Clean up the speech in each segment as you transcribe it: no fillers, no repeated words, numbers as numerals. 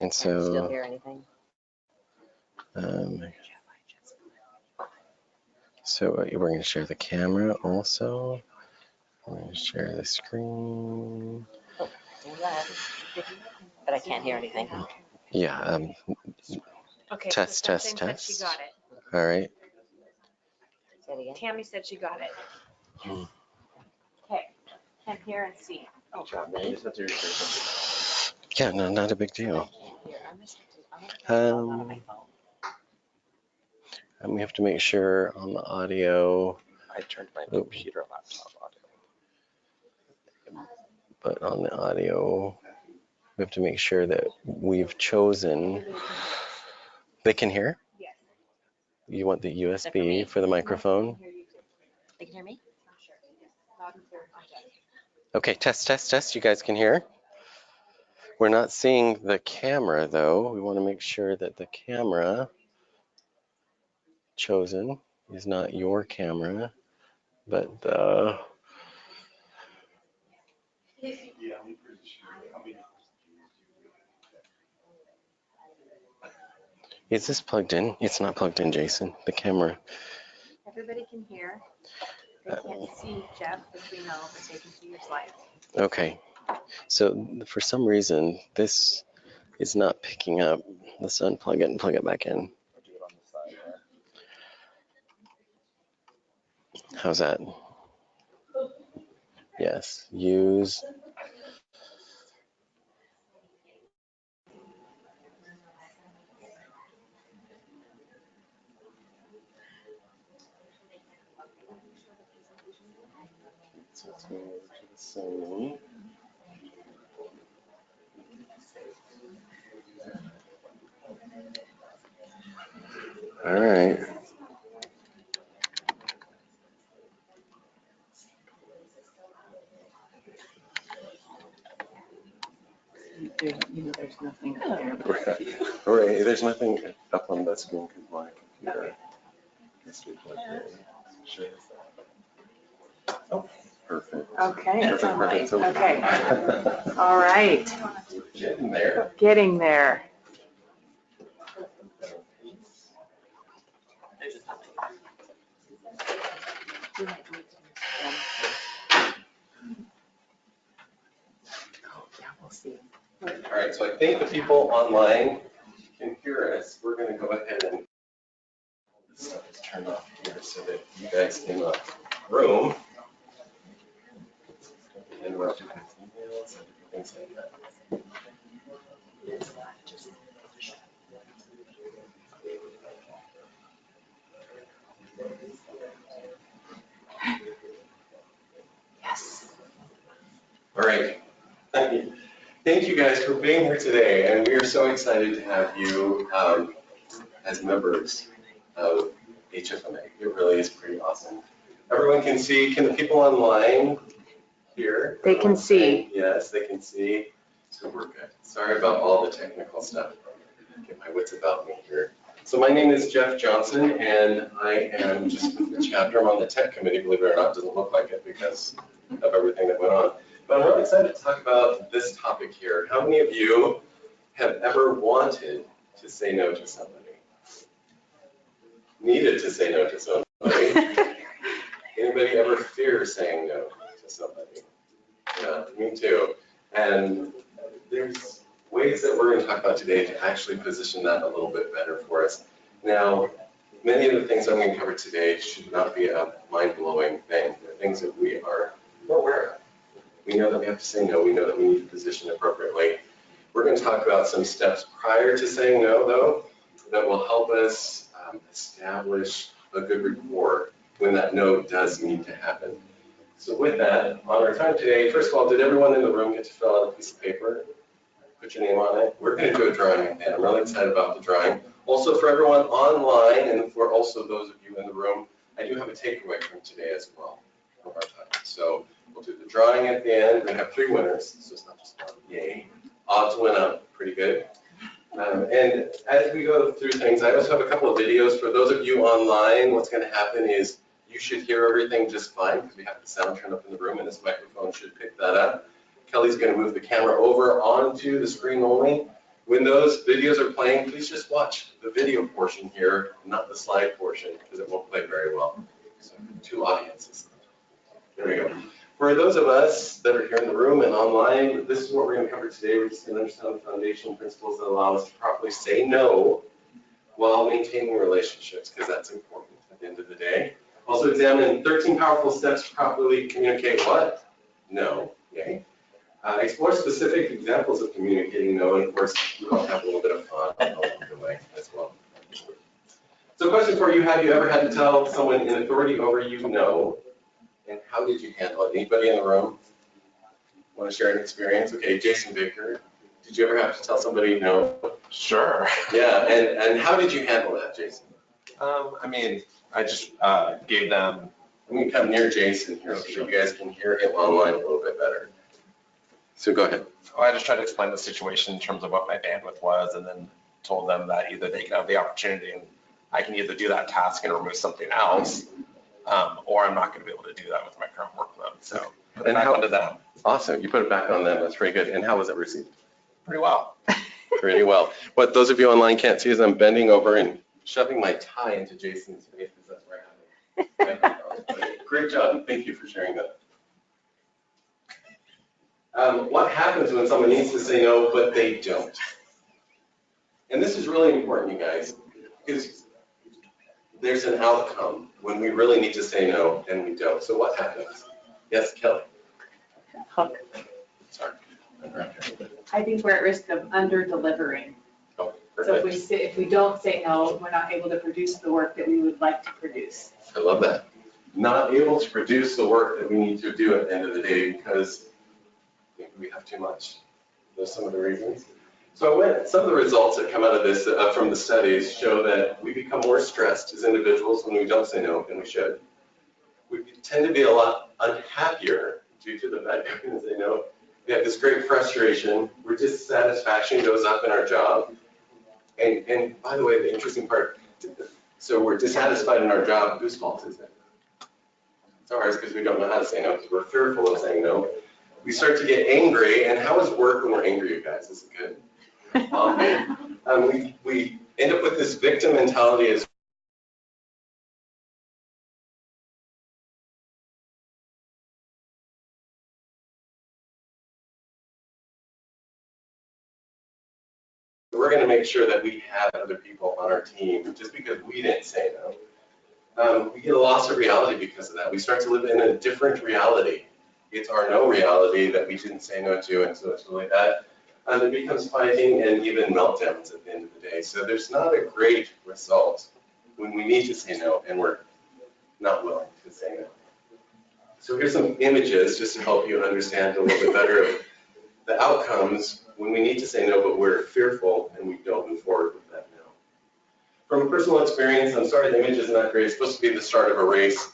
And Can't still so, hear anything. we're going to share the camera also. I'm going to share the screen. Oh, do that. But I can't hear anything. Yeah. Okay. Test, so test, Sunshine said test. she got it. All right. Say it again. Tammy said she got it. Hmm. Okay. Can't hear and see. Oh, Yeah, no, not a big deal. Um, And we have to make sure on the audio, I turned my computer laptop audio. but on the audio, we have to make sure that we've chosen. They can hear? Yes. You want the USB for the microphone? They can hear me? Okay, test, test, test. You guys can hear? We're not seeing the camera though. We want to make sure that the camera chosen is not your camera, but the. Is this plugged in? It's not plugged in, Jason. The camera. Everybody can hear. They can't see Jeff, which we know, but they can see your slides. Okay. So for some reason, this is not picking up. Let's unplug it and plug it back in. How's that? Yes. Use. So it's going over to the Sony. All right. There's nothing there. Right. There's nothing up on that screen because my computer is plugged in. Sure. Oh, perfect. Okay. Perfect. Okay. All right. Getting there. Getting there. We'll see. All right, so I think the people online can hear us. We're going to go ahead and this stuff is turned off here so that you guys in the room can interrupt with emails and things like that. Yes. All right. Thank you guys for being here today, and we are so excited to have you as members of HFMA. It really is pretty awesome. Everyone can see. Can the people online hear? They can see. Yes, they can see. So we're good. Sorry about all the technical stuff. Get my wits about me here. So my name is Jeff Johnson, and I am just with the chapter. I'm on the tech committee, believe it or not. It doesn't look like it because of everything that went on. But I'm really excited to talk about this topic here. How many of you have ever wanted to say no to somebody? Needed to say no to somebody? Anybody ever fear saying no to somebody? Yeah, me too. And there's ways that we're going to talk about today to actually position that a little bit better for us. Now, many of the things I'm going to cover today should not be a mind-blowing thing. They're things that we are aware of. We know that we have to say no. We know that we need to position appropriately. We're going to talk about some steps prior to saying no, though, that will help us establish a good rapport when that no does need to happen. So with that, on our time today, first of all, did everyone in the room get to fill out a piece of paper? Put your name on it. We're going to do a drawing, and I'm really excited about the drawing. Also, for everyone online, and for also those of you in the room, I do have a takeaway from today as well from our time. So we'll do the drawing at the end. We're going to have 3 winners, so it's not just one. Yay. Odds went up. Pretty good. And as we go through things, I also have a couple of videos. For those of you online, what's going to happen is you should hear everything just fine because we have the sound turned up in the room, and this microphone should pick that up. Kelly's going to move the camera over onto the screen only. When those videos are playing, please just watch the video portion here, not the slide portion, because it won't play very well. So, two audiences. There we go. For those of us that are here in the room and online, this is what we're going to cover today. We're just going to understand the foundational principles that allow us to properly say no while maintaining relationships, because that's important at the end of the day. Also examine 13 powerful steps to properly communicate what? No. Okay. Explore specific examples of communicating no, and of course, we'll have a little bit of fun along the way as well. So question for you, have you ever had to tell someone in authority over you no? And how did you handle it? Anybody in the room want to share an experience? Okay, Jason Vicker, did you ever have to tell somebody no? Sure. Yeah, and how did you handle that, Jason? I mean, I just gave them. I'm going to come near Jason here so you guys can hear him online a little bit better. So go ahead. I just tried to explain the situation in terms of what my bandwidth was, and then told them that either they can have the opportunity and I can either do that task and remove something else, or I'm not going to be able to do that with my current workload. So put it back onto them. Awesome. You put it back on them. That's pretty good. And how was it received? Pretty well. Pretty well. What those of you online can't see is I'm bending over and shoving my tie into Jason's face because that's where I have it. Great job. Thank you for sharing that. What happens when someone needs to say no, but they don't? And this is really important, you guys, because there's an outcome when we really need to say no and we don't. So what happens? Yes, Kelly. Hook. Sorry. I think we're at risk of under-delivering. Oh, So perfect. if we don't say no, we're not able to produce the work that we would like to produce. I love that. Not able to produce the work that we need to do at the end of the day because we have too much. Those are some of the reasons. So some of the results that come out of this from the studies show that we become more stressed as individuals when we don't say no than we should. We tend to be a lot unhappier due to the fact that we didn't say no. We have this great frustration. Our dissatisfaction goes up in our job. And by the way, the interesting part, so we're dissatisfied in our job. Whose fault is it? It's ours because we don't know how to say no because we're fearful of saying no. We start to get angry. And how is work when we're angry, you guys? Is it good? We end up with this victim mentality as we're going to make sure that we have other people on our team just because we didn't say no. We get a loss of reality because of that. We start to live in a different reality. It's our no reality that we didn't say no to, and so it's really that. And it becomes fighting and even meltdowns at the end of the day. So there's not a great result when we need to say no and we're not willing to say no. So here's some images just to help you understand a little bit better of the outcomes when we need to say no, but we're fearful and we don't move forward with that no. From a personal experience, I'm sorry the image is not great. It's supposed to be the start of a race.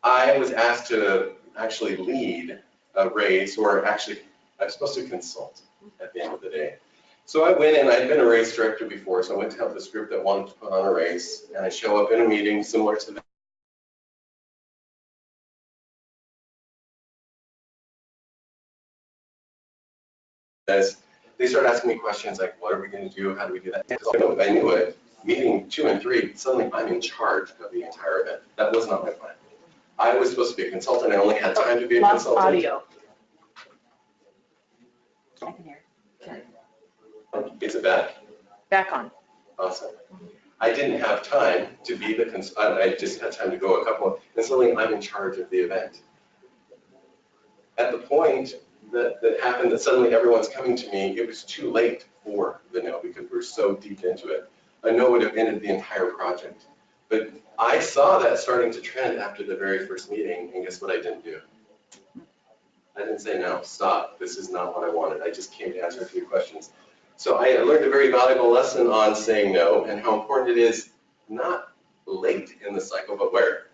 I was asked to actually lead a race, or actually I was supposed to consult at the end of the day. So I went in, I'd been a race director before, so I went to help this group that wanted to put on a race, and I show up in a meeting similar to this. They start asking me questions like, what are we going to do? How do we do that? I knew it. Meeting 2 and 3, suddenly I'm in charge of the entire event. That was not my plan. I was supposed to be a consultant. I only had time to be a Lost consultant. audio. I can hear. Is it back? Back on. Awesome. I didn't have time to be the consultant. I just had time to go a couple, and suddenly I'm in charge of the event. At the point that happened that suddenly everyone's coming to me, it was too late for the no because we're so deep into it. A no would have ended the entire project. But I saw that starting to trend after the very first meeting, and guess what I didn't do? I didn't say, no, stop, this is not what I wanted. I just came to answer a few questions. So I learned a very valuable lesson on saying no and how important it is not late in the cycle, but where?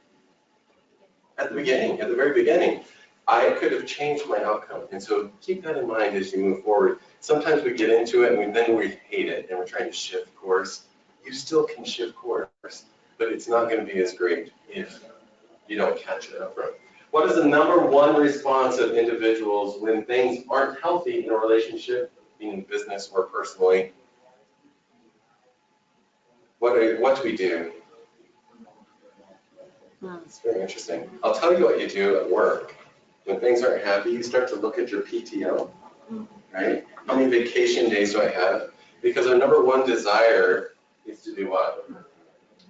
At the beginning, at the very beginning. I could have changed my outcome. And so keep that in mind as you move forward. Sometimes we get into it and then we hate it and we're trying to shift course. You still can shift course, but it's not going to be as great if you don't catch it up front. What is the #1 response of individuals when things aren't healthy in a relationship, meaning business or personally? What do we do? It's very interesting. I'll tell you what you do at work. When things aren't happy, you start to look at your PTO, right? How many vacation days do I have? Because our number one desire is to do what?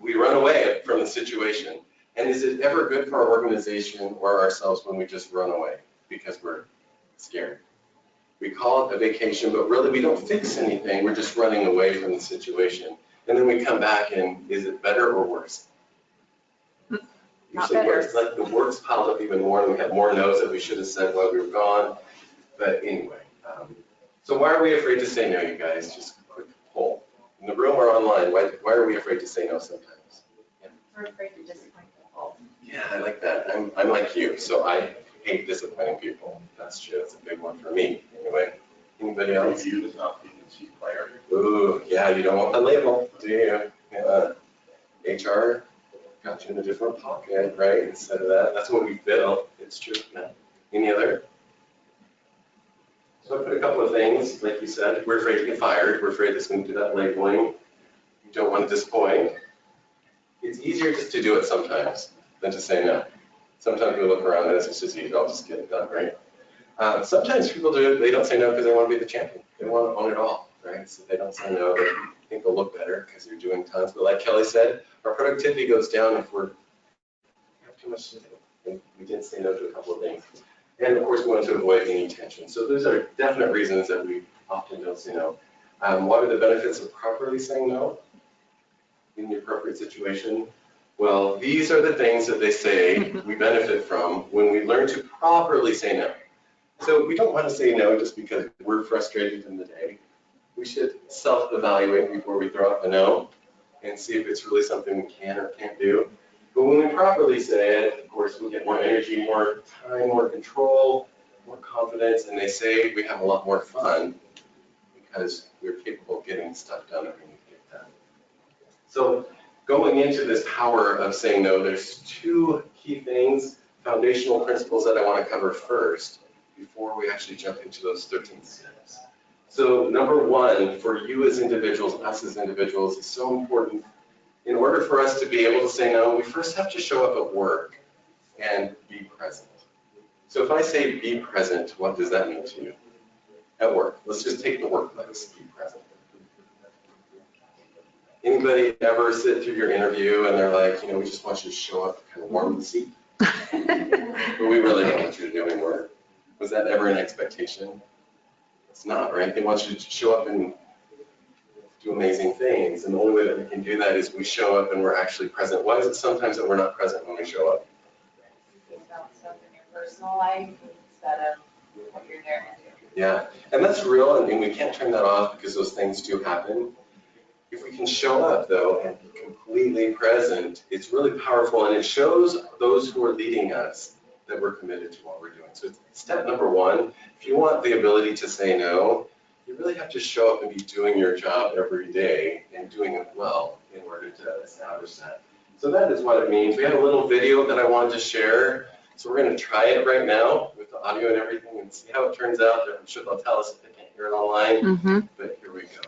We run away from the situation. And is it ever good for our organization or ourselves when we just run away because we're scared? We call it a vacation, but really we don't fix anything. We're just running away from the situation. And then we come back and is it better or worse? Not Usually better. worse. Like the work's piled up even more and we have more no's that we should have said while we were gone. But anyway, so why are we afraid to say no, you guys? Just a quick poll. In the room or online, why are we afraid to say no sometimes? We're afraid to disappoint people. Yeah, I like that. I'm like you, so I hate disappointing people. That's true. That's a big one for me. Anyway, anybody else? You as not being a chief player. Ooh, yeah, you don't want the label, do you? Yeah. HR got you in a different pocket, right? Instead of that, that's what we feel. It's true. Yeah. Any other? So I put a couple of things, like you said, we're afraid to get fired. We're afraid it's going to do that labeling. You don't want to disappoint. It's easier just to do it sometimes than to say no. Sometimes we look around and it's just easy, I'll just get it done, right? Sometimes people do it, they don't say no because they want to be the champion. They want to own it all, right? So they don't say no, they think they'll look better because they're doing tons. But like Kelly said, our productivity goes down if we have too much to do. And we did say no to a couple of things. And of course, we want to avoid any tension. So those are definite reasons that we often don't say no. What are the benefits of properly saying no in the appropriate situation? Well, these are the things that they say we benefit from when we learn to properly say no. So we don't want to say no just because we're frustrated in the day. We should self-evaluate before we throw out the no and see if it's really something we can or can't do. But when we properly say it, of course, we get more energy, more time, more control, more confidence, and they say we have a lot more fun because we're capable of getting stuff done that we need to get done. So going into this power of saying no, there's two key things, foundational principles that I want to cover first before we actually jump into those 13 steps. So number one, for you as individuals, us as individuals, is so important. In order for us to be able to say no, we first have to show up at work and be present. So if I say be present, what does that mean to you? At work, let's just take the workplace, be present. Anybody ever sit through your interview and they're like, you know, we just want you to show up and kind of warm the seat, but we really don't want you to do any work? Was that ever an expectation? It's not, right? They want you to show up and do amazing things, and the only way that we can do that is we show up and we're actually present. Why is it sometimes that we're not present when we show up? Think about stuff in your personal life instead of what you're there to do. Yeah, and that's real, and we can't turn that off because those things do happen. If we can show up, though, and be completely present, it's really powerful, and it shows those who are leading us that we're committed to what we're doing. So step number one, if you want the ability to say no, you really have to show up and be doing your job every day and doing it well in order to establish that. So that is what it means. We have a little video that I wanted to share. So we're going to try it right now with the audio and everything and see how it turns out. I'm sure they'll tell us if they can't hear it online, but here we go.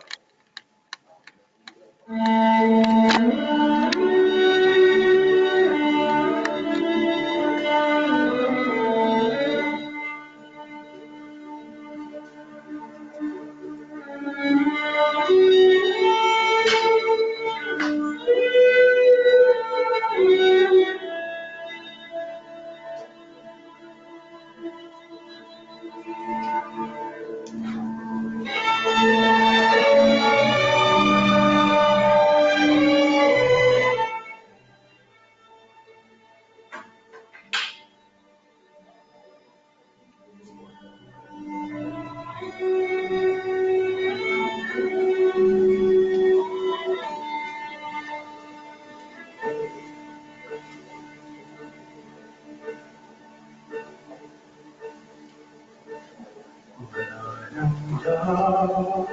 When I am down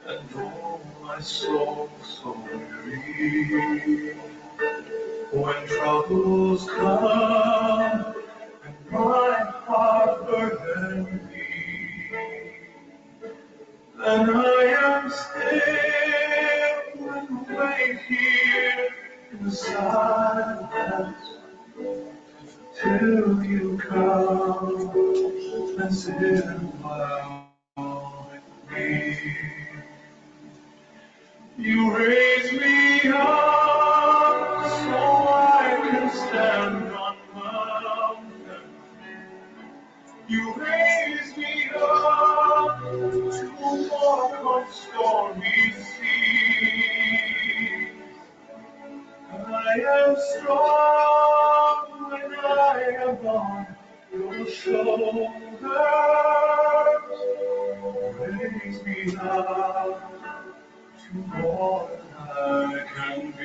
and oh my soul so weary, when troubles come and my heart burdens me, then I am still and wait wait here in silence till you come and sit a while with me. You raise me up so I can stand on mountains. You raise me up to walk on stormy seas. I am strong when I am on your shoulders. Raise me up to more than I can be.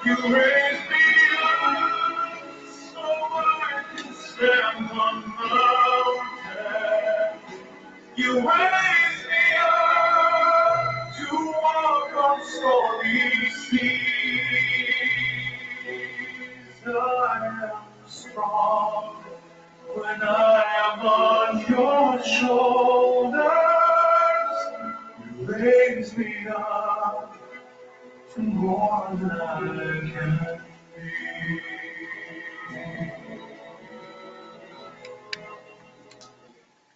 You raise me up so I can stand on mountains. You raise me up to walk on stormy seas. I am strong when I am on your shoulders. You raise me up to more than I can be.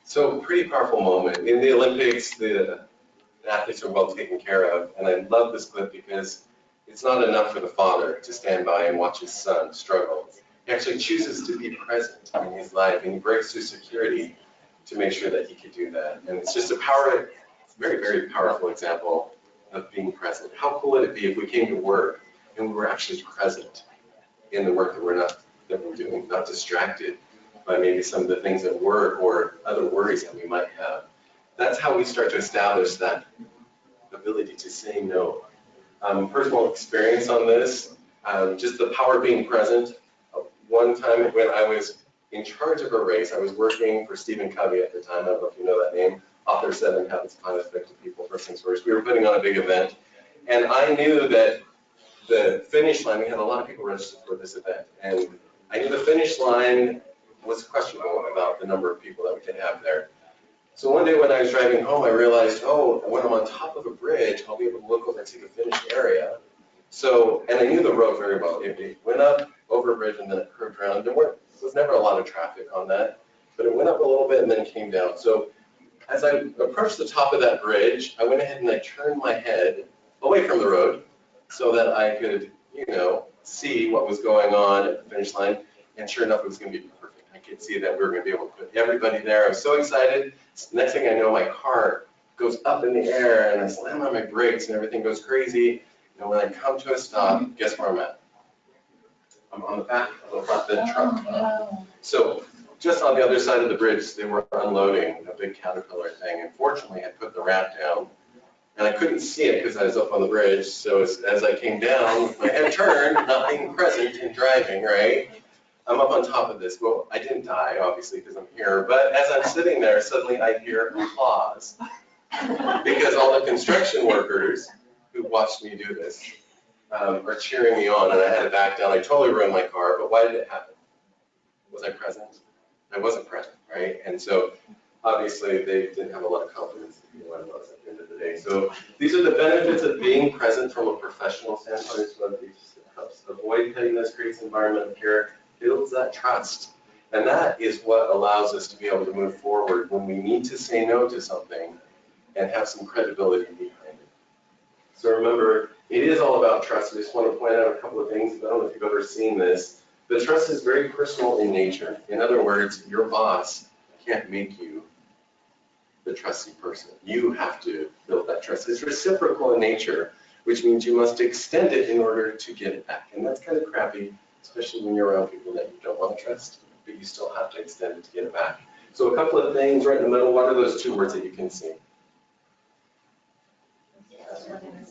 So pretty powerful moment. In the Olympics, the athletes are well taken care of. And I love this clip because it's not enough for the father to stand by and watch his son struggle. He actually chooses to be present in his life, and he breaks through security to make sure that he could do that. And it's just a very, very powerful example of being present. How cool would it be if we came to work and we were actually present in the work that we're doing, not distracted by maybe some of the things at work or other worries that we might have. That's how we start to establish that ability to say no. Personal experience on this, just the power of being present. One time when I was in charge of a race, I was working for Stephen Covey at the time. I don't know if you know that name, author of 7 Habits of Highly Effective People, First Things First. We were putting on a big event, and I knew that the finish line, we had a lot of people registered for this event, and I knew the finish line was questionable about the number of people that we could have there. So one day when I was driving home, I realized, when I'm on top of a bridge, I'll be able to look over and see the finished area. So, and I knew the road very well. It went up over a bridge and then it curved around. There was never a lot of traffic on that, but it went up a little bit and then came down. So as I approached the top of that bridge, I went ahead and I turned my head away from the road so that I could, see what was going on at the finish line. And sure enough, it was going to be perfect. I could see that we were going to be able to put everybody there. I was so excited. Next thing I know, my car goes up in the air and I slam on my brakes and everything goes crazy. And when I come to a stop, guess where I'm at? I'm on the back of a flatbed truck. So just on the other side of the bridge, they were unloading a big Caterpillar thing. And fortunately, I put the ramp down. And I couldn't see it because I was up on the bridge. So as I came down, my head turned, not being present in driving, right? I'm up on top of this. Well, I didn't die, obviously, because I'm here. But as I'm sitting there, suddenly I hear applause. Because all the construction workers who watched me do this are cheering me on. And I had to back down. I totally ruined my car. But why did it happen? Was I present? I wasn't present, right? And so obviously they didn't have a lot of confidence in what I was at the end of the day. So these are the benefits of being present from a professional standpoint. So it helps avoid pettiness, creates an environment of care, builds that trust. And that is what allows us to be able to move forward when we need to say no to something and have some credibility behind it. So remember, it is all about trust. I just want to point out a couple of things. I don't know if you've ever seen this, but trust is very personal in nature. In other words, your boss can't make you the trusty person. You have to build that trust. It's reciprocal in nature, which means you must extend it in order to get it back. And that's kind of crappy, especially when you're around people that you don't want to trust, but you still have to extend it to get it back. So a couple of things right in the middle, what are those two words that you can see?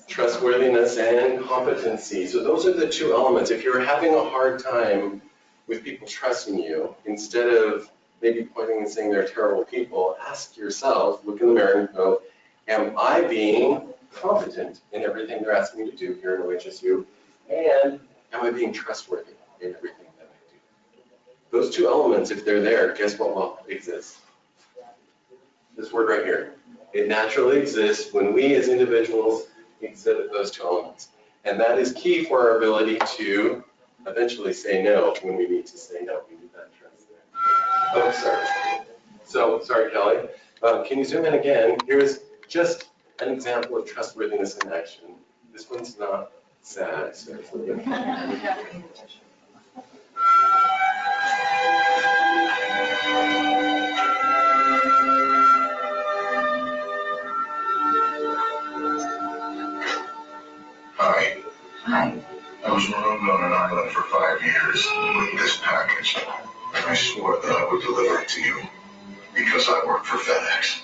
Trustworthiness and competency. So those are the two elements. If you're having a hard time with people trusting you, instead of maybe pointing and saying they're terrible people, ask yourself, look in the mirror and go, am I being competent in everything they're asking me to do here in OHSU? And am I being trustworthy in everything that I do? Those two elements, if they're there, guess what will exist? This word right here. It naturally exists when we as individuals exhibit those two elements. And that is key for our ability to eventually say no when we need to say no. We need that trust there. Oh, sorry. So, sorry, Kelly. Can you zoom in again? Here's just an example of trustworthiness in action. This one's not sad, so it's a little bit. Hi, Hi. I was marooned on an island for 5 years with this package. I swore that I would deliver it to you because I work for FedEx.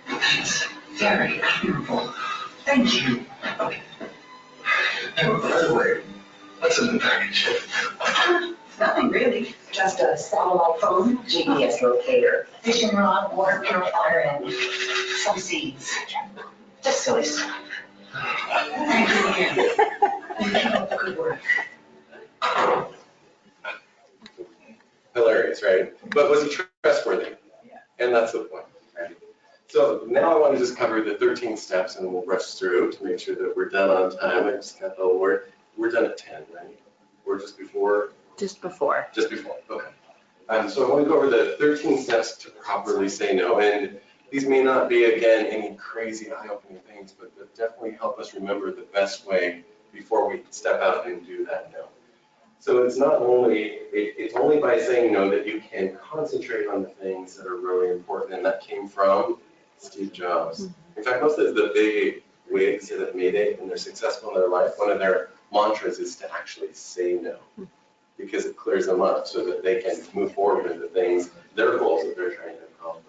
That's very beautiful. Thank you. And by the way, what's in the package? Nothing really. Just a satellite phone, GPS locator, fishing rod, water purifier, and some seeds. Just silly stuff. Thank you again. You keep up the good work. Hilarious, right? But was he trustworthy? And that's the point, right? So now I want to just cover the 13 steps and we'll rush through to make sure that we're done on time. I just got the word. We're done at 10, right? We're just before? Just before. Just before, okay. So I want to go over the 13 steps to properly say no. And these may not be, again, any crazy eye-opening things, but they'll definitely help us remember the best way before we step out and do that no. So it's not only, it's only by saying no that you can concentrate on the things that are really important. And that came from Steve Jobs. In fact, most of the big wigs that have made it and they're successful in their life, one of their mantras is to actually say no, because it clears them up so that they can move forward with the things, their goals that they're trying to accomplish.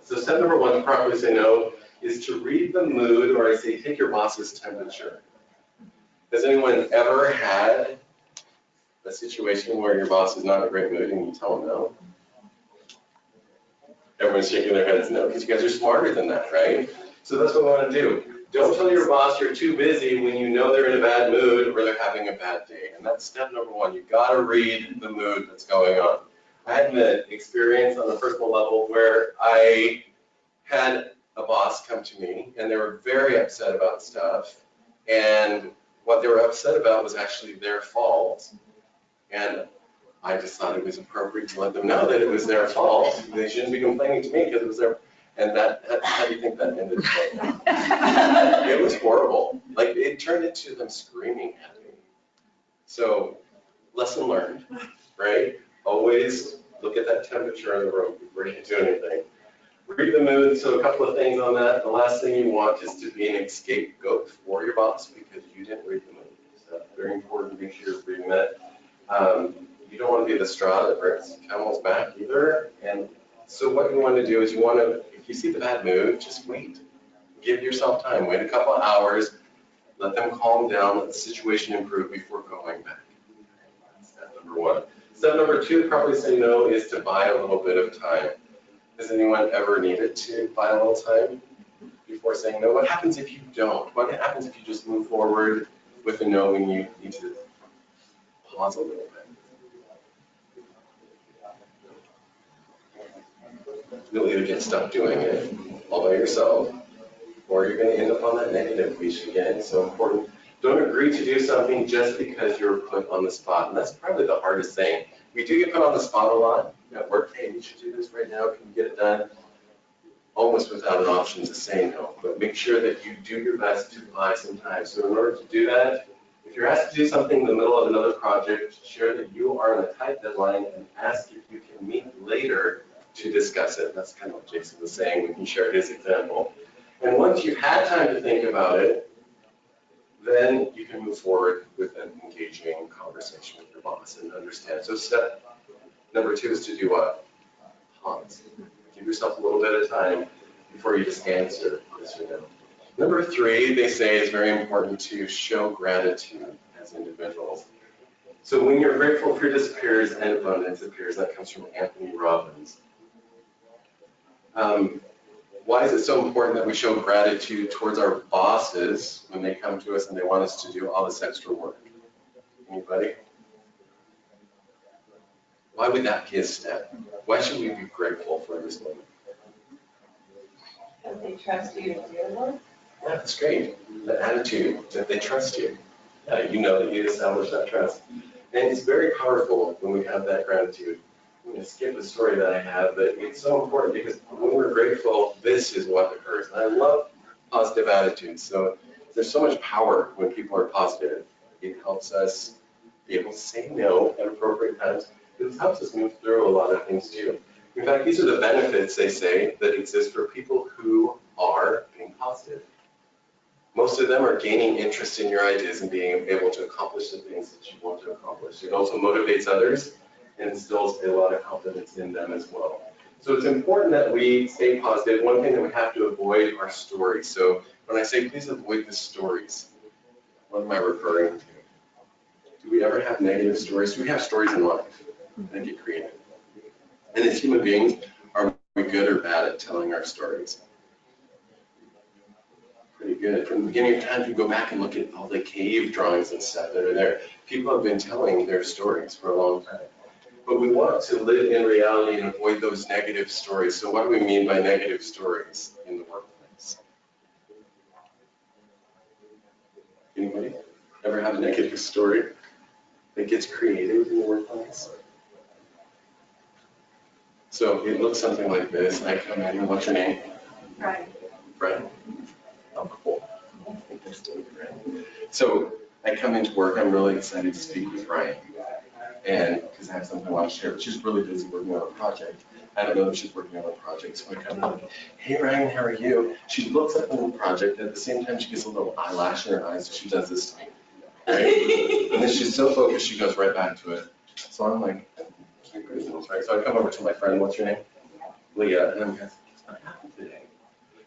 So step number one to properly say no is to read the mood, or I say take your boss's temperature. Has anyone ever had a situation where your boss is not in a great mood and you tell them no? Everyone's shaking their heads no, because you guys are smarter than that, right? So that's what we want to do. Don't tell your boss you're too busy when you know they're in a bad mood or they're having a bad day. And that's step number one. You've got to read the mood that's going on. I had an experience on a personal level where I had a boss come to me and they were very upset about stuff. And what they were upset about was actually their fault. And I just thought it was appropriate to let them know that it was their fault. They shouldn't be complaining to me because it was their, and that, how do you think that ended? It was horrible. Like, it turned into them screaming at me. So, lesson learned, right? Always look at that temperature in the room before you do anything. Read the mood. So a couple of things on that. The last thing you want is to be an scapegoat for your boss because you didn't read the mood. So very important to make sure you're reading that. You don't want to be the straw that breaks the camel's back either. And so what you want to do is you want to, if you see the bad mood, just wait. Give yourself time. Wait a couple of hours. Let them calm down. Let the situation improve before going back. That's step number one. Step number two, probably say no, is to buy a little bit of time. Has anyone ever needed to buy a little time before saying no? What happens if you don't? What happens if you just move forward with a no when you need to pause a little bit? You'll either get stuck doing it all by yourself, or you're going to end up on that negative leash again. So important. Don't agree to do something just because you're put on the spot. And that's probably the hardest thing. We do get put on the spot a lot at work. Hey, you should do this right now. Can you get it done? Almost without an option to say no. But make sure that you do your best to buy some time. So in order to do that, if you're asked to do something in the middle of another project, share that you are on a tight deadline and ask if you can meet later to discuss it. That's kind of what Jason was saying when he shared his example. And once you've had time to think about it, then you can move forward with an engaging conversation with your boss and understand. So step number two is to do what? pause. Give yourself a little bit of time before you just answer yes or no. Number 3, they say, is very important to show gratitude as individuals. So when you're grateful, fear disappears and abundance appears. That comes from Anthony Robbins. Why is it so important that we show gratitude towards our bosses when they come to us and they want us to do all this extra work? Anybody? Why would that be a step? Why should we be grateful for this moment? Because they trust you to do the work. Yeah, that's great. The attitude that they trust you. You know that you establish that trust. And it's very powerful when we have that gratitude. I'm going to skip a story that I have, but it's so important because when we're grateful, this is what occurs. And I love positive attitudes. So there's so much power when people are positive. It helps us be able to say no at appropriate times. It helps us move through a lot of things too. In fact, these are the benefits, they say, that exist for people who are being positive. Most of them are gaining interest in your ideas and being able to accomplish the things that you want to accomplish. It also motivates others and instills a lot of confidence in them as well. So it's important that we stay positive. One thing that we have to avoid are stories. So when I say please avoid the stories, what am I referring to? Do we ever have negative stories? Do we have stories in life that get created? And as human beings, are we good or bad at telling our stories? Pretty good. From the beginning of time, if you go back and look at all the cave drawings and stuff that are there, people have been telling their stories for a long time. But we want to live in reality and avoid those negative stories. So what do we mean by negative stories in the workplace? Anybody ever have a negative story that gets created in the workplace? So it looks something like this. I come in, and what's your name? Right. Brent? Oh, cool. I think they're still Brent. So I come into work, I'm really excited to speak with Ryan. And because I have something I want to share, but she's really busy working on a project. I don't know if she's working on a project, so I come like, hey Ryan, how are you? She looks at the project, at the same time she gets a little eyelash in her eyes, so she does this to me. Right? And then she's so focused, she goes right back to it. So I'm like, right? So I come over to my friend, what's your name? Leah, and I'm like, what happened today?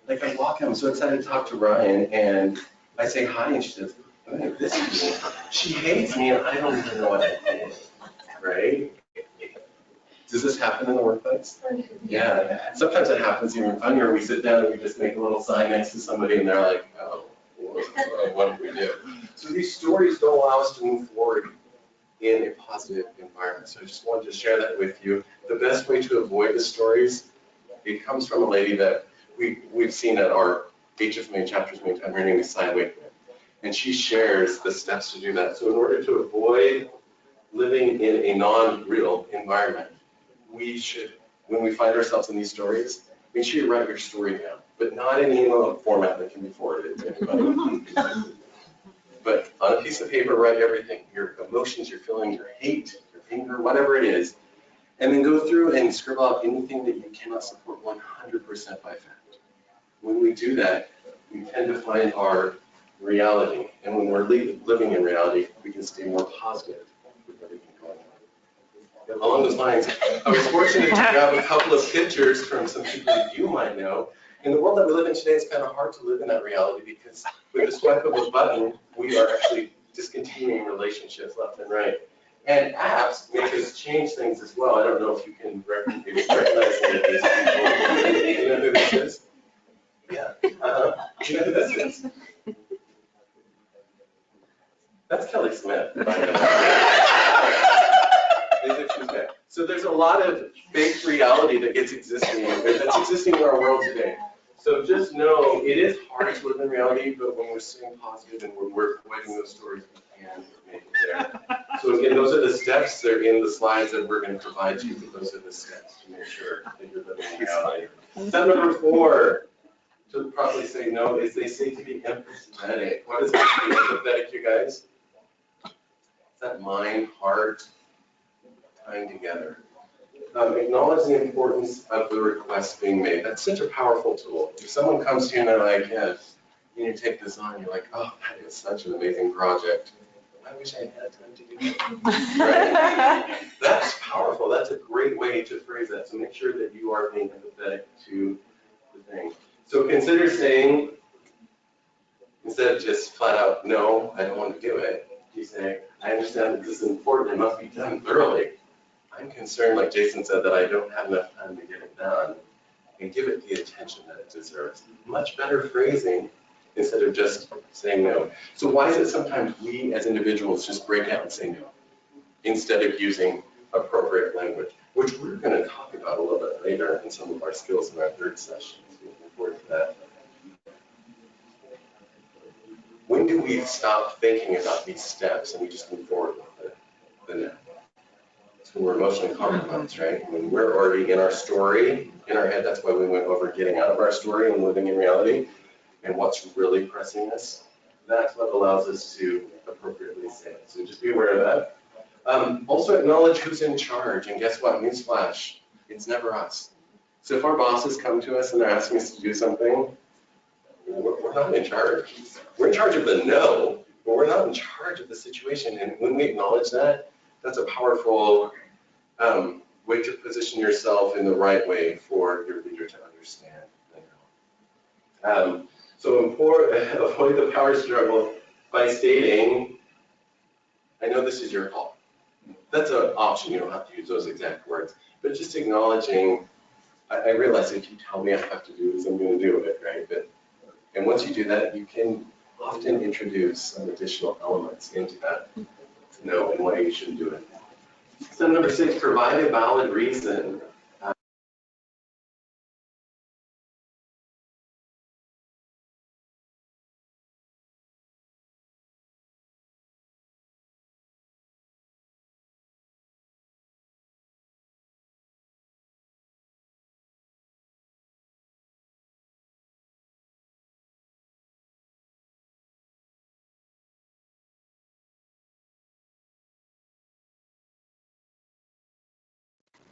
Like I walk in, I'm so excited to talk to Ryan, and I say hi, and she says, look at this is me. She hates me, and I don't even know what I did. Right? Does this happen in the workplace? Yeah. Sometimes it happens even funnier. We sit down and we just make a little sign next to somebody and they're like, oh, what did we do? So these stories don't allow us to move forward in a positive environment. So I just wanted to share that with you. The best way to avoid the stories, it comes from a lady that we've seen at our HFMA chapters many times. Her name is Cy Wakeman. And she shares the steps to do that. So in order to avoid living in a non-real environment, we should, when we find ourselves in these stories, make sure you write your story down, but not in email format that can be forwarded to anybody. But on a piece of paper, write everything, your emotions, your feelings, your hate, your anger, whatever it is, and then go through and scribble out anything that you cannot support 100% by fact. When we do that, we tend to find our reality, and when we're living in reality, we can stay more positive. Along those lines, I was fortunate to grab a couple of pictures from some people that you might know. In the world that we live in today, it's kind of hard to live in that reality because with the swipe of a button, we are actually discontinuing relationships left and right. And apps make us change things as well. I don't know if you can recognize any of these people. Do you know who this is? Yeah. Do you know who this is? That's Kelly Smith. So there's a lot of fake reality that gets existing, that's existing in our world today. So just know it is hard to live in reality, but when we're staying positive and we're avoiding those stories, we can make it there. So again, those are the steps. They're in the slides that we're going to provide you, but those are the steps to make sure that you're living in reality. Step number 4, to properly say no, is they say to be empathetic. What does it mean to be empathetic, you guys? Is that mind, heart, tying together. Acknowledge the importance of the request being made. That's such a powerful tool. If someone comes to you and they're like, yeah, you take this on, you're like, oh, that is such an amazing project. I wish I had time to do that. Right? That's powerful. That's a great great way to phrase that. So make sure that you are being empathetic to the thing. So consider saying, instead of just flat out, no, I don't want to do it, you say, I understand that this is important, it must be done thoroughly. I'm concerned, like Jason said, that I don't have enough time to get it done, and give it the attention that it deserves. Much better phrasing instead of just saying no. So why is it sometimes we as individuals just break out and say no, instead of using appropriate language, which we're going to talk about a little bit later in some of our skills in our third session. So looking forward to that. When do we stop thinking about these steps and we just move forward with the now? It's when we're emotionally compromised, right? When we're already in our story, in our head, that's why we went over getting out of our story and living in reality, and what's really pressing us. That's what allows us to appropriately say it. So just be aware of that. Also acknowledge who's in charge, and guess what? Newsflash, it's never us. So if our bosses come to us and they're asking us to do something, we're not in charge. We're in charge of the no, but we're not in charge of the situation. And when we acknowledge that, that's a powerful way to position yourself in the right way for your leader to understand the no. So avoid the power struggle by stating, I know this is your call. That's an option. You don't have to use those exact words, but just acknowledging, I realize if you tell me I have to do this, I'm going to do it, right? And once you do that, you can often introduce some additional elements into that to know and why you should do it. So number 6, provide a valid reason.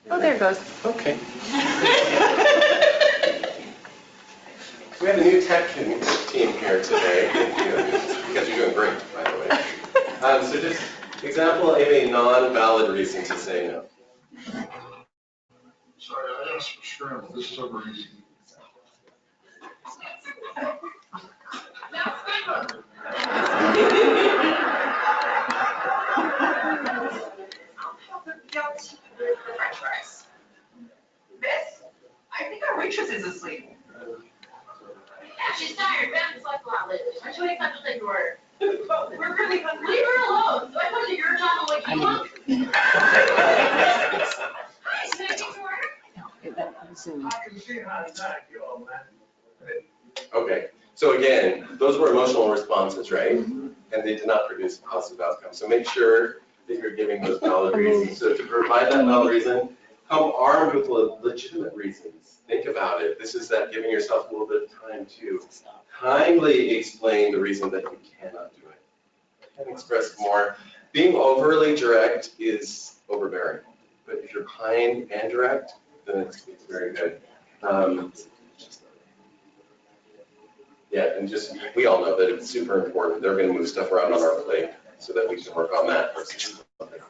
Oh, there it goes. Okay. We have a new tech team here today. You guys are doing great, by the way. So just example of a non-valid reason to say no. Sorry, I asked for scramble. This is over easy. French fries. Miss, I think our waitress is asleep. Yeah, she's tired. We haven't slept a lot lately. Why should we expect to take the order? We're really hungry. Leave her alone. So I come to your job and wake you up. Hi, can I take your order? Okay, so again, those were emotional responses, right? And they did not produce a positive outcome. So make sure that you're giving those valid reasons. So to provide that valid reason, come armed with legitimate reasons. Think about it. This is that giving yourself a little bit of time to kindly explain the reason that you cannot do it. And express more. Being overly direct is overbearing. But if you're kind and direct, then it's very good. Yeah, and just, we all know that it's super important. They're going to move stuff around on our plate so that we can work on that versus something.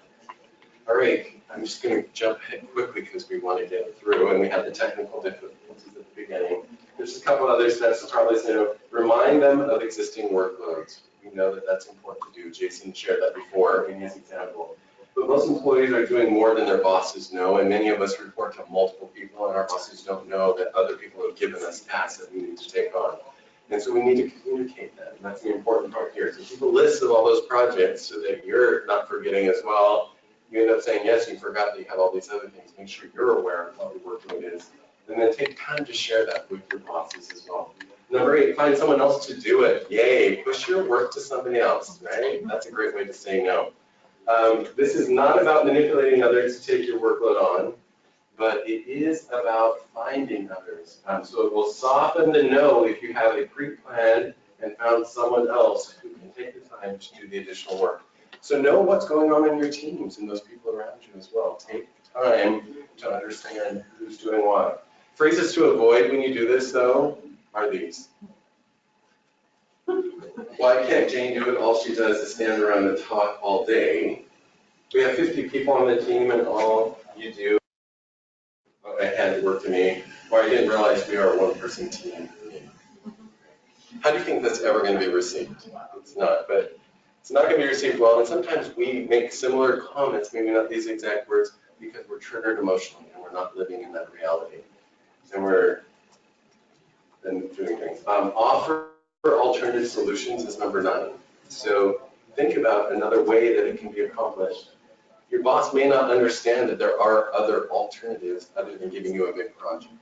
All right, I'm just going to jump ahead quickly because we want to get through, and we had the technical difficulties at the beginning. There's just a couple other steps to probably say, remind them of existing workloads. We know that that's important to do. Jason shared that before in his example. But most employees are doing more than their bosses know, and many of us report to multiple people, and our bosses don't know that other people have given us tasks that we need to take on. And so we need to communicate that, and that's the important part here. So keep a list of all those projects so that you're not forgetting as well. You end up saying, yes, you forgot that you have all these other things. Make sure you're aware of what your workload is. And then take time to share that with your bosses as well. Number 8, find someone else to do it. Yay, push your work to somebody else, right? That's a great way to say no. This is not about manipulating others to take your workload on, but it is about finding others. So it will soften the no if you have a pre-planned and found someone else who can take the time to do the additional work. So know what's going on in your teams and those people around you as well. Take time to understand who's doing what. Phrases to avoid when you do this, though, are these. Why can't Jane do it? All she does is stand around and talk all day. We have 50 people on the team, and all you do added work to me, or I didn't realize we are a one-person team. How do you think that's ever going to be received? It's not, but it's not going to be received well. And sometimes we make similar comments, maybe not these exact words, because we're triggered emotionally and we're not living in that reality. And we're then doing things. Offer alternative solutions is number 9. So think about another way that it can be accomplished. Your boss may not understand that there are other alternatives other than giving you a big project.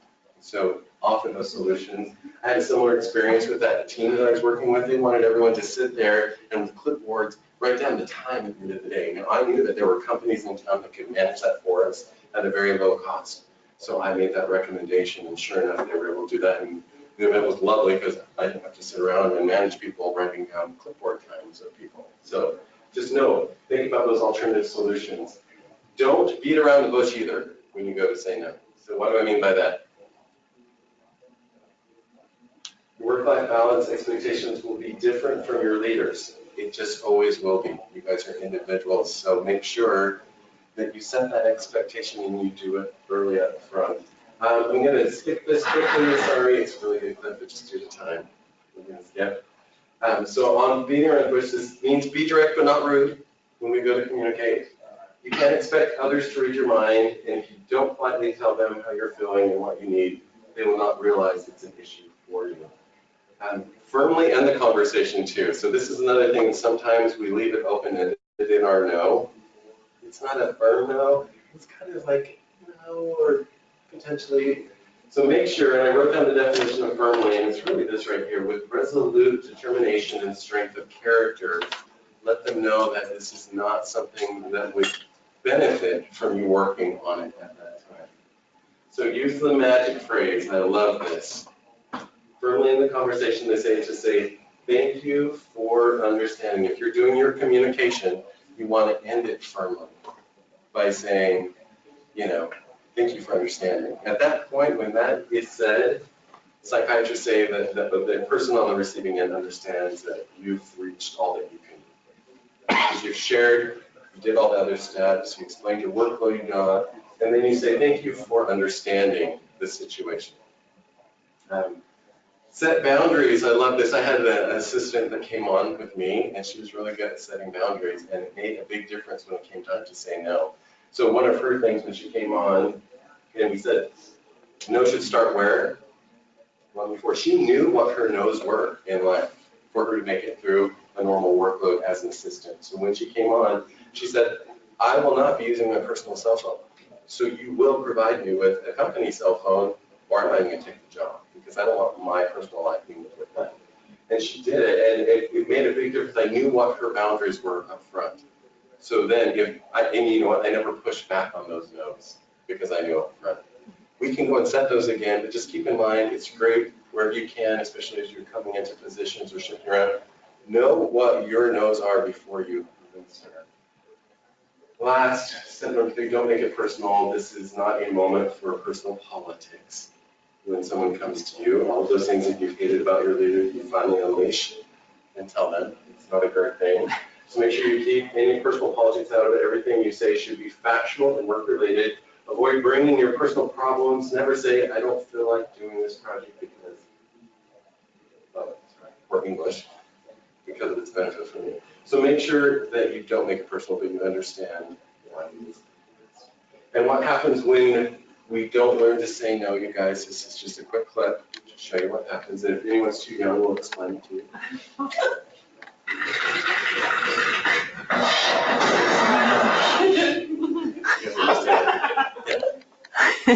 So offer those solutions. I had a similar experience with that team that I was working with. They wanted everyone to sit there and with clipboards write down the time at the end of the day. Now, I knew that there were companies in town that could manage that for us at a very low cost. So I made that recommendation, and sure enough, they were able to do that. And the event was lovely because I didn't have to sit around and manage people writing down clipboard times of people. So just know, think about those alternative solutions. Don't beat around the bush either when you go to say no. So what do I mean by that? Work-life balance expectations will be different from your leaders. It just always will be. You guys are individuals, so make sure that you set that expectation and you do it early up front. I'm going to skip this quickly. Sorry, it's really good clip, but just due to time. We're going to skip. So on beating around the bush, this means be direct but not rude when we go to communicate. You can't expect others to read your mind, and if you don't politely tell them how you're feeling and what you need, they will not realize it's an issue for you. Firmly end the conversation too. So this is another thing that sometimes we leave it open-ended in our no. It's not a firm no. It's kind of like no or potentially. So make sure, and I wrote down the definition of firmly, and it's really this right here, with resolute determination and strength of character, let them know that this is not something that would benefit from you working on it at that time. So use the magic phrase, I love this. Firmly in the conversation, they say to say, thank you for understanding. If you're doing your communication, you want to end it firmly by saying, you know, thank you for understanding. At that point, when that is said, psychiatrists say that the person on the receiving end understands that you've reached all that you can do. Because you've shared, you did all the other steps, you explained your workload you got, and then you say, thank you for understanding the situation. Set boundaries. I love this. I had an assistant that came on with me, and she was really good at setting boundaries, and it made a big difference when it came time to say no. So one of her things when she came on, and we said, no should start where? Long before. She knew what her no's were in life for her to make it through a normal workload as an assistant. So when she came on, she said, I will not be using my personal cell phone. So you will provide me with a company cell phone, or I'm not even going to take the job because I don't want my personal life being with that. And she did it, and it made a big difference. I knew what her boundaries were up front. So then, and you know what, I never pushed back on those no's because I knew up front. We can go and set those again, but just keep in mind, it's great wherever you can, especially as you're coming into positions or shifting around. Know what your no's are before you even start. Last, step number 3, don't make it personal. This is not a moment for personal politics. When someone comes to you, all of those things that you've hated about your leader, you finally unleash and tell them. It's not a great thing. So make sure you keep any personal politics out of it. Everything you say should be factual and work-related. Avoid bringing your personal problems. Never say, I don't feel like doing this project because, or English, because of its benefit for me. So make sure that you don't make it personal, but you understand why you do this. And what happens when we don't learn to say no, you guys? This is just a quick clip to show you what happens. And if anyone's too young, we'll explain it to you.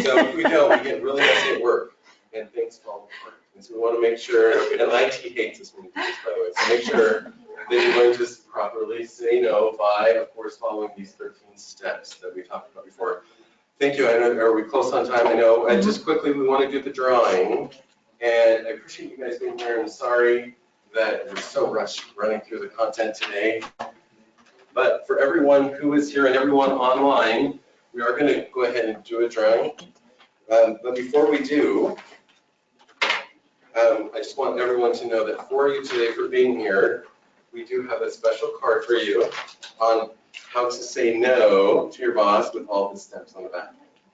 So if we don't, we get really messy at work and things fall apart. And so we want to make sure, and IT hates us when we do this, by the way, so make sure that you learn to properly say no by, of course, following these 13 steps that we talked about before. Thank you. I know, are we close on time? I know. And just quickly, we want to do the drawing. And I appreciate you guys being here. I'm sorry that we're so rushed running through the content today. But for everyone who is here and everyone online, we are going to go ahead and do a drawing. But before we do, I just want everyone to know that for you today, for being here, we do have a special card for you on how to say no to your boss with all the steps on the back.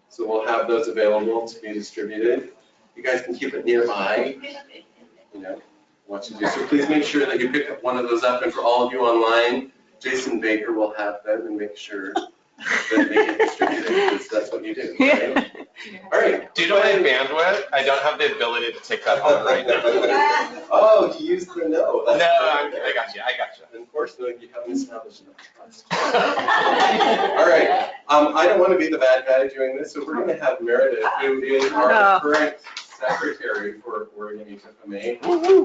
So we'll have those available to be distributed. You guys can keep it nearby, you know, what you do. So please make sure that you pick up one of those up. And for all of you online, Jason Baker will have them and make sure that they get distributed, because that's what you do, right? All right. Due to my bandwidth, I don't have the ability to take that home right now. Oh, you used the no. No, I got you. Of course, no, you haven't established enough trust. All right, I don't want to be the bad guy doing this, so we're going to have Meredith, who is our current secretary for Oregon HFMA,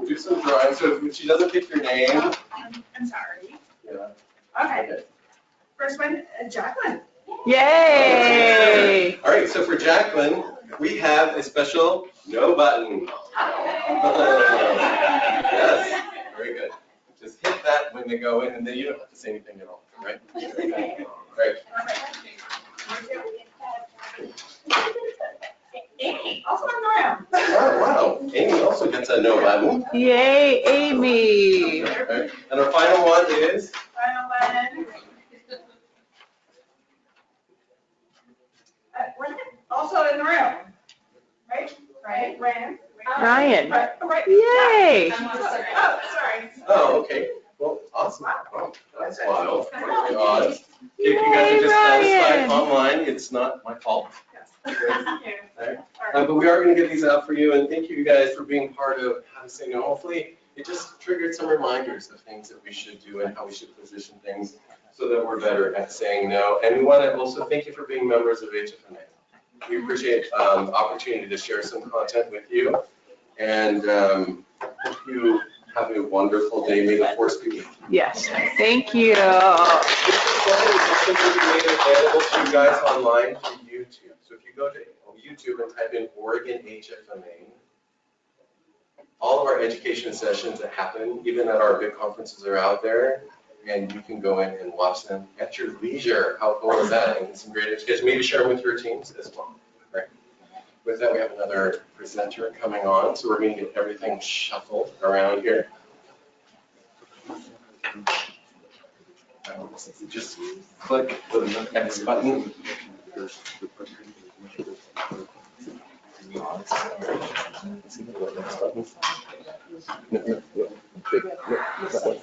do some drawing. So if she doesn't pick your name. I'm sorry. Yeah. Okay. First one, Jacqueline. Yay! All right, so for Jacqueline, we have a special no button. Yes, very good. Just hit that when they go in, and then you don't have to say anything at all, right? Right. Amy, also on the round. Oh, wow. Amy also gets a no button. Yay, Amy! Right. And our final one is? Final one. Also in the room. Right? Ryan. Ryan. Right. Yay! Oh, sorry. Oh, okay. Well, awesome. Oh, that's wild. Okay, odd. If you guys are just satisfied Ryan. online, it's not my fault. Thank you. Right. But we are going to get these out for you, and thank you guys for being part of How to Say No. Hopefully, it just triggered some reminders of things that we should do and how we should position things so that we're better at saying no. And we want to also thank you for being members of HFMA. We appreciate the opportunity to share some content with you, and hope you have a wonderful day. May the force be with you. Yes, thank you. This recording is also going to be made available to you guys online through YouTube. So if you go to YouTube and type in Oregon HFMA, all of our education sessions that happen, even at our big conferences, are out there, and you can go in and watch them at your leisure. How cool is that? And some great education. Maybe share them with your teams as well. Right. With that, we have another presenter coming on, so we're going to get everything shuffled around here. Just click the X button. See the X button? No, big, no, that one.